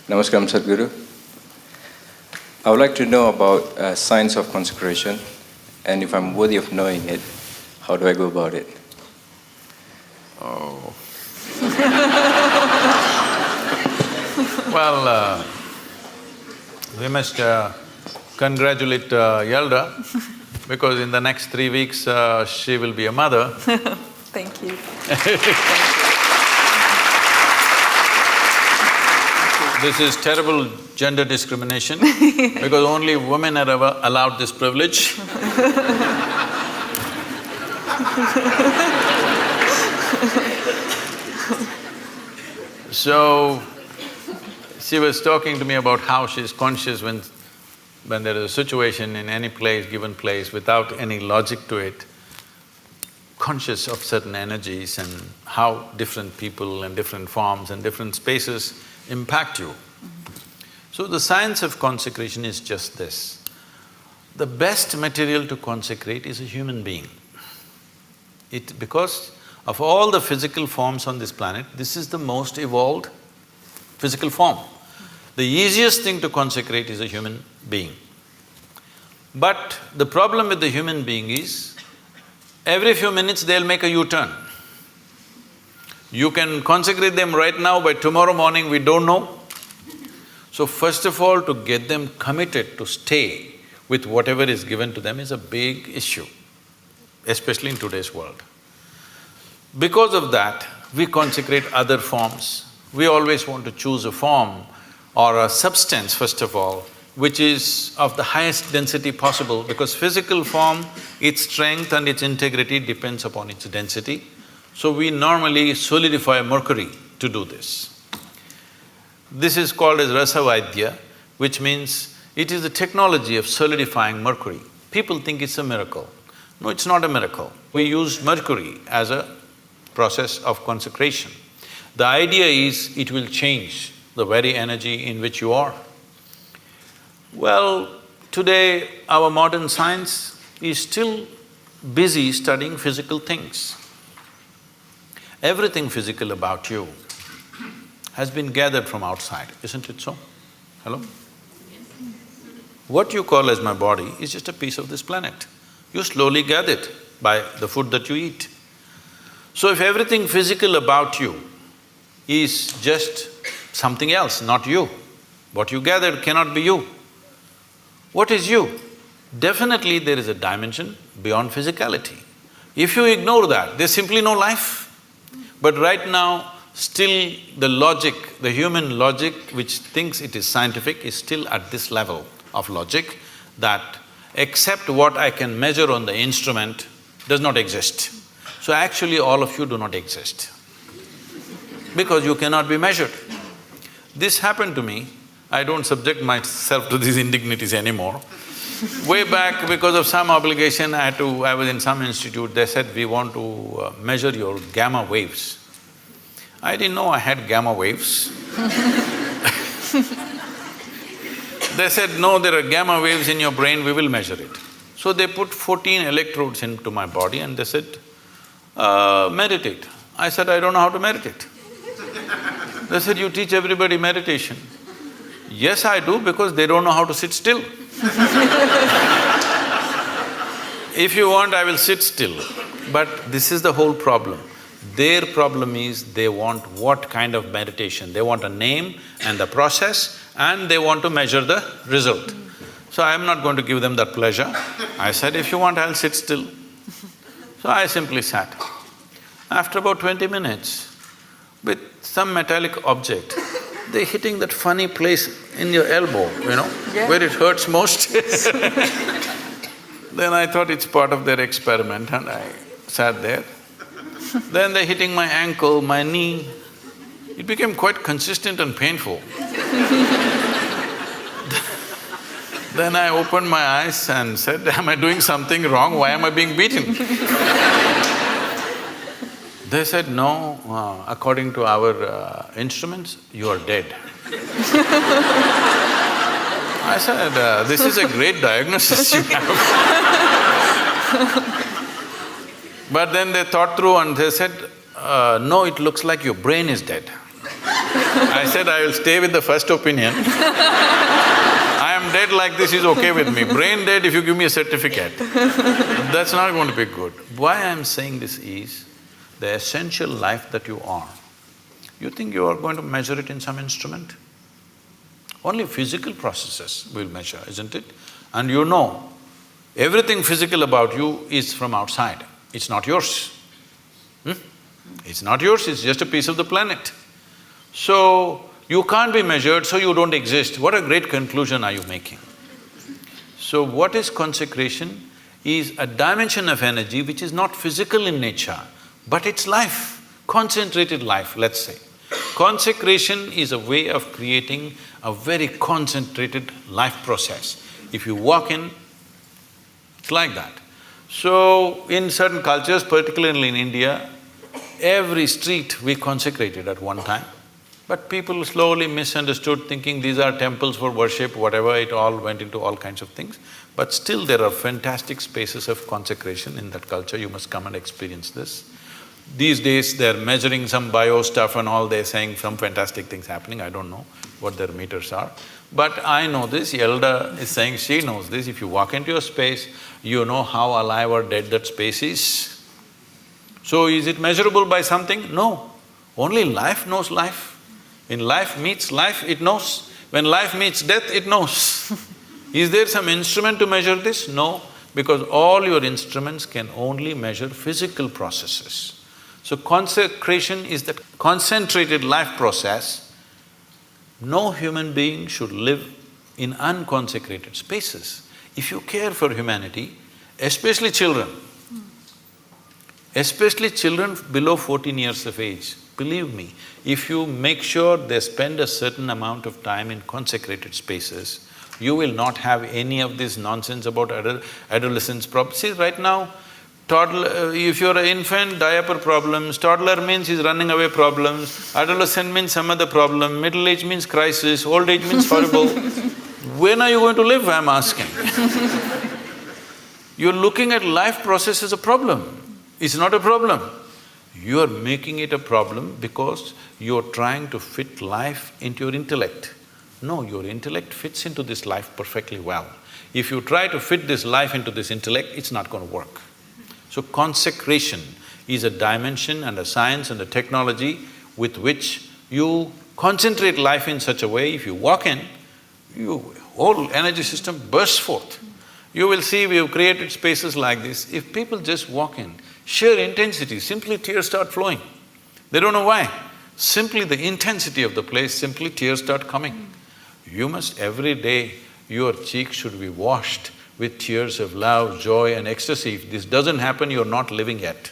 Namaskaram, Sadhguru. I would like to know about science of consecration, and if I'm worthy of knowing it, how do I go about it? Oh. Well, we must congratulate Yalda, because in the next 3 weeks she will be a mother. Thank you. This is terrible gender discrimination because only women are ever allowed this privilege. So, she was talking to me about how she's conscious when there is a situation in any place, given place, without any logic to it, conscious of certain energies and how different people and different forms and different spaces impact you. So the science of consecration is just this. The best material to consecrate is a human being. Because of all the physical forms on this planet, this is the most evolved physical form. The easiest thing to consecrate is a human being. But the problem with the human being is, every few minutes they'll make a U-turn. You can consecrate them right now, by tomorrow morning we don't know. So first of all, to get them committed to stay with whatever is given to them is a big issue, especially in today's world. Because of that, we consecrate other forms. We always want to choose a form or a substance, first of all, which is of the highest density possible, because physical form, its strength and its integrity depends upon its density. So we normally solidify mercury to do this. This is called as Rasavaidya, which means it is the technology of solidifying mercury. People think it's a miracle. No, it's not a miracle. We use mercury as a process of consecration. The idea is it will change the very energy in which you are. Well, today our modern science is still busy studying physical things. Everything physical about you has been gathered from outside, isn't it so? Hello? What you call as my body is just a piece of this planet. You slowly gather it by the food that you eat. So if everything physical about you is just something else, not you, what you gathered cannot be you. What is you? Definitely there is a dimension beyond physicality. If you ignore that, there's simply no life. But right now, still the logic, the human logic which thinks it is scientific is still at this level of logic that except what I can measure on the instrument does not exist. So actually all of you do not exist because you cannot be measured. This happened to me. I don't subject myself to these indignities anymore. Way back, because of some obligation, I was in some institute, they said, we want to measure your gamma waves. I didn't know I had gamma waves. They said, no, there are gamma waves in your brain, we will measure it. So they put 14 electrodes into my body and they said, meditate. I said, I don't know how to meditate. They said, you teach everybody meditation. Yes, I do, because they don't know how to sit still. If you want, I will sit still. But this is the whole problem. Their problem is they want what kind of meditation? They want a name and the process and they want to measure the result. So I am not going to give them that pleasure. I said, if you want, I'll sit still. So I simply sat. After about 20 minutes, with some metallic object, they're hitting that funny place in your elbow, where it hurts most. Then I thought it's part of their experiment and I sat there. Then they're hitting my ankle, my knee. It became quite consistent and painful. Then I opened my eyes and said, am I doing something wrong? Why am I being beaten? They said, no, according to our instruments, you are dead. I said, this is a great diagnosis you have. But then they thought through and they said, no, it looks like your brain is dead. I said I will stay with the first opinion. I am dead like this is okay with me. Brain dead if you give me a certificate. That's not going to be good. Why I am saying this is, the essential life that you are, you think you are going to measure it in some instrument? Only physical processes will measure, isn't it? And you know, everything physical about you is from outside, it's not yours. It's not yours, it's just a piece of the planet. So, you can't be measured, so you don't exist. What a great conclusion are you making? So what is consecration? Is a dimension of energy which is not physical in nature, but it's life, concentrated life, let's say. Consecration is a way of creating a very concentrated life process. If you walk in, it's like that. So, in certain cultures, particularly in India, every street we consecrated at one time. But people slowly misunderstood, thinking these are temples for worship, whatever, it all went into all kinds of things. But still there are fantastic spaces of consecration in that culture, you must come and experience this. These days they're measuring some bio stuff and all, they're saying some fantastic things happening, I don't know what their meters are. But I know this, Yalda is saying she knows this, if you walk into a space, you know how alive or dead that space is. So is it measurable by something? No. Only life knows life. In life meets life, it knows. When life meets death, it knows. Is there some instrument to measure this? No, because all your instruments can only measure physical processes. So consecration is that concentrated life process. No human being should live in unconsecrated spaces. If you care for humanity, especially children below 14 years of age, believe me, if you make sure they spend a certain amount of time in consecrated spaces, you will not have any of this nonsense about adolescence problems. See, right now, toddler… if you're an infant, diaper problems, toddler means he's running away problems, adolescent means some other problem, middle age means crisis, old age means horrible. When are you going to live, I'm asking? You're looking at life process as a problem. It's not a problem. You are making it a problem because you're trying to fit life into your intellect. No, your intellect fits into this life perfectly well. If you try to fit this life into this intellect, it's not going to work. So consecration is a dimension and a science and a technology with which you concentrate life in such a way, if you walk in, your whole energy system bursts forth. You will see we have created spaces like this. If people just walk in, sheer intensity, simply tears start flowing. They don't know why. Simply the intensity of the place, simply tears start coming. You must every day, your cheeks should be washed with tears of love, joy and ecstasy. If this doesn't happen, you're not living yet.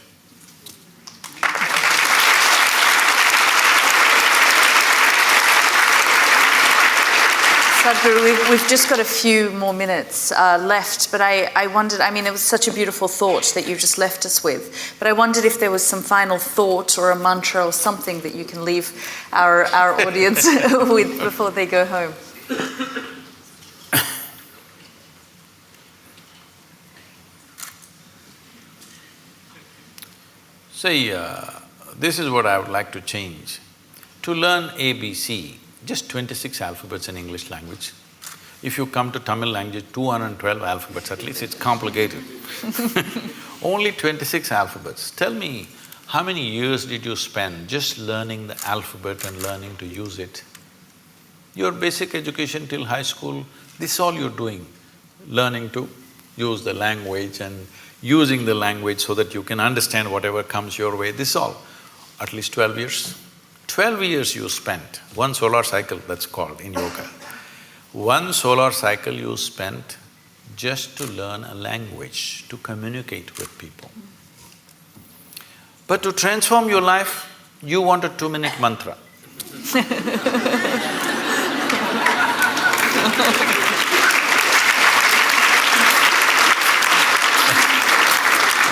Sadhguru, we've just got a few more minutes left, but I wondered, I mean, it was such a beautiful thought that you just left us with, but I wondered if there was some final thought or a mantra or something that you can leave our audience with before they go home. See, this is what I would like to change. To learn ABC, just 26 alphabets in English language. If you come to Tamil language, 212 alphabets, at least it's complicated. Only 26 alphabets. Tell me, how many years did you spend just learning the alphabet and learning to use it? Your basic education till high school, this is all you're doing, learning to use the language and using the language so that you can understand whatever comes your way, this is all. At least 12 years. 12 years you spent, one solar cycle that's called in yoga. One solar cycle you spent just to learn a language, to communicate with people. But to transform your life, you want a 2-minute mantra.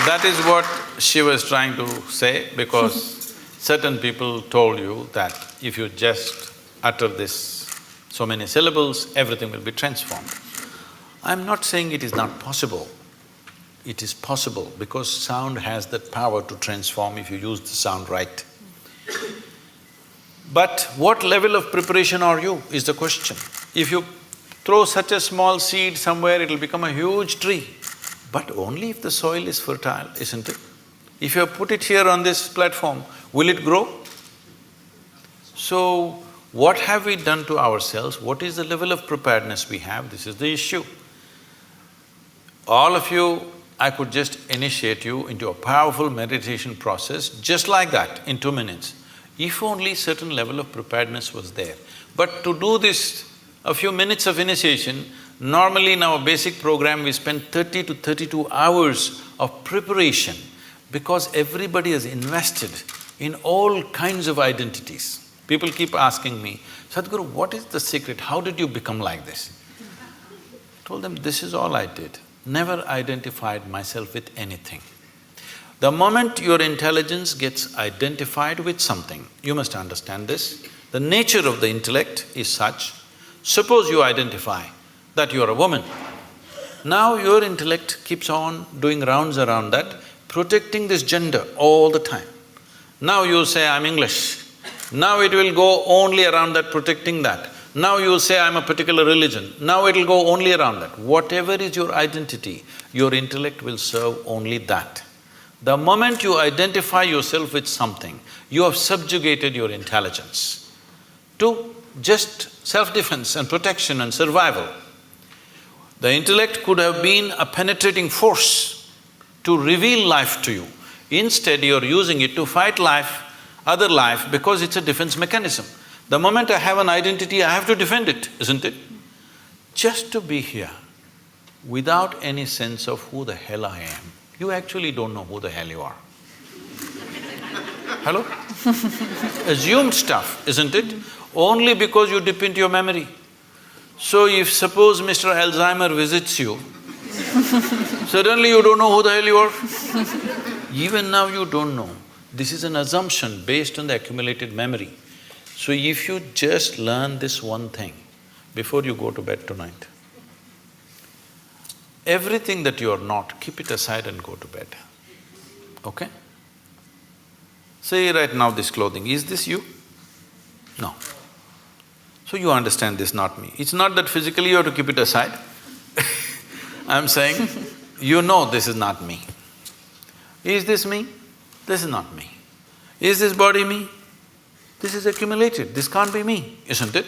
That is what she was trying to say, because certain people told you that if you just utter this so many syllables, everything will be transformed. I'm not saying it is not possible. It is possible because sound has that power to transform if you use the sound right. But what level of preparation are you, is the question. If you throw such a small seed somewhere, it'll become a huge tree. But only if the soil is fertile, isn't it? If you put it here on this platform, will it grow? So, what have we done to ourselves? What is the level of preparedness we have? This is the issue. All of you, I could just initiate you into a powerful meditation process just like that in 2 minutes, if only certain level of preparedness was there. But to do this, a few minutes of initiation, normally in our basic program we spend 30 to 32 hours of preparation because everybody has invested in all kinds of identities. People keep asking me, Sadhguru, what is the secret? How did you become like this? I told them, this is all I did. Never identified myself with anything. The moment your intelligence gets identified with something, you must understand this, the nature of the intellect is such, suppose you identify that you are a woman. Now your intellect keeps on doing rounds around that, protecting this gender all the time. Now you say, I'm English. Now it will go only around that, protecting that. Now you say, I'm a particular religion. Now it'll go only around that. Whatever is your identity, your intellect will serve only that. The moment you identify yourself with something, you have subjugated your intelligence to just self-defense and protection and survival. The intellect could have been a penetrating force to reveal life to you. Instead, you're using it to fight life, other life, because it's a defense mechanism. The moment I have an identity, I have to defend it, isn't it? Just to be here, without any sense of who the hell I am, you actually don't know who the hell you are. Hello? Assumed stuff, isn't it? Only because you dip into your memory. So if suppose Mr. Alzheimer visits you, suddenly you don't know who the hell you are. Even now you don't know. This is an assumption based on the accumulated memory. So if you just learn this one thing before you go to bed tonight, everything that you are not, keep it aside and go to bed, okay? Say right now this clothing, is this you? No. So you understand this, not me. It's not that physically you have to keep it aside. I'm saying, you know this is not me. Is this me? This is not me. Is this body me? This is accumulated, this can't be me, isn't it?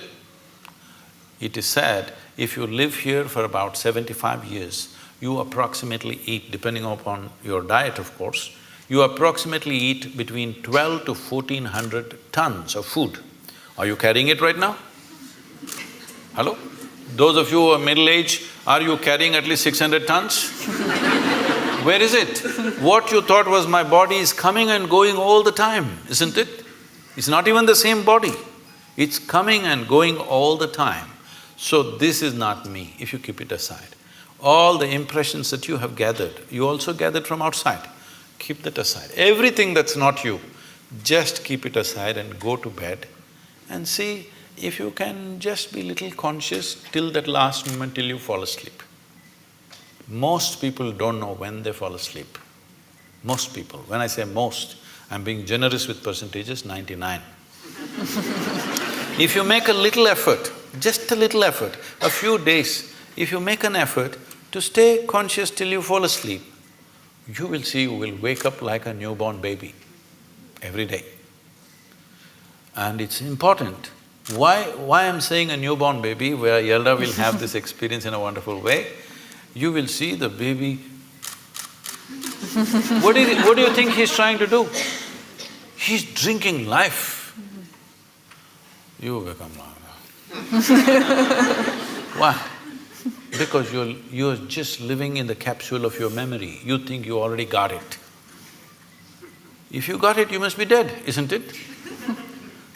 It is said, if you live here for about 75 years, you approximately eat, depending upon your diet of course, you approximately eat between 12 to 1400 tons of food. Are you carrying it right now? Hello? Those of you who are middle-aged, are you carrying at least 600 tons? Where is it? What you thought was my body is coming and going all the time, isn't it? It's not even the same body. It's coming and going all the time. So this is not me, if you keep it aside. All the impressions that you have gathered, you also gathered from outside. Keep that aside. Everything that's not you, just keep it aside and go to bed and see if you can just be little conscious till that last moment till you fall asleep. Most people don't know when they fall asleep. Most people. When I say most, I'm being generous with percentages, 99. If you make a little effort, just a little effort, a few days, if you make an effort to stay conscious till you fall asleep, you will see you will wake up like a newborn baby every day. And it's important. Why I'm saying a newborn baby, where Yalda will have this experience in a wonderful way, you will see the baby. What do you think he's trying to do? He's drinking life. You become like that. Why? Because you're just living in the capsule of your memory. You think you already got it. If you got it, you must be dead, isn't it?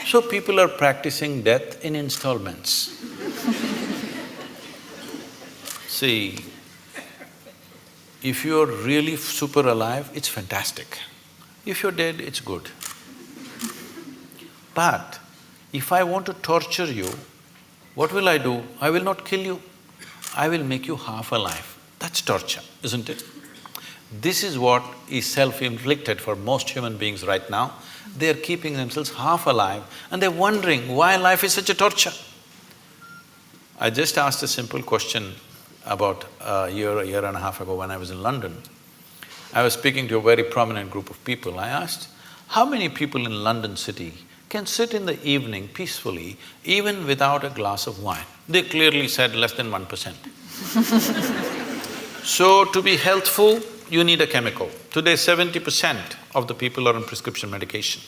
So people are practicing death in installments. See, if you're really super alive, it's fantastic. If you're dead, it's good. But if I want to torture you, what will I do? I will not kill you. I will make you half alive. That's torture, isn't it? This is what is self-inflicted for most human beings right now, They're keeping themselves half alive and they're wondering why life is such a torture. I just asked a simple question about a year and a half ago when I was in London. I was speaking to a very prominent group of people. I asked, how many people in London city can sit in the evening peacefully even without a glass of wine? They clearly said less than 1%. So to be healthful, you need a chemical. Today 70% of the people are on prescription medication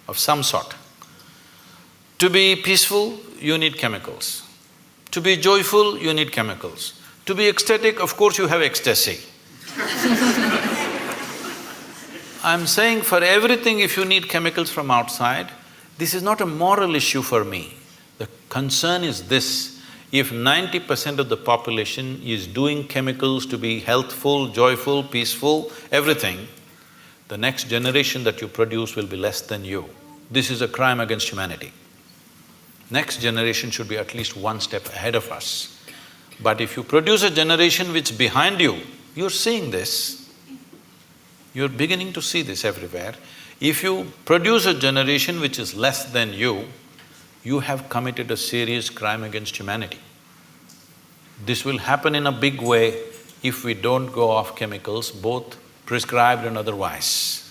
of some sort. To be peaceful, you need chemicals. To be joyful, you need chemicals. To be ecstatic, of course you have ecstasy. I'm saying for everything if you need chemicals from outside, this is not a moral issue for me. The concern is this, if 90% of the population is doing chemicals to be healthful, joyful, peaceful, everything, the next generation that you produce will be less than you. This is a crime against humanity. Next generation should be at least one step ahead of us. But if you produce a generation which is behind you, you're seeing this. You're beginning to see this everywhere. If you produce a generation which is less than you have committed a serious crime against humanity. This will happen in a big way if we don't go off chemicals, both prescribed and otherwise.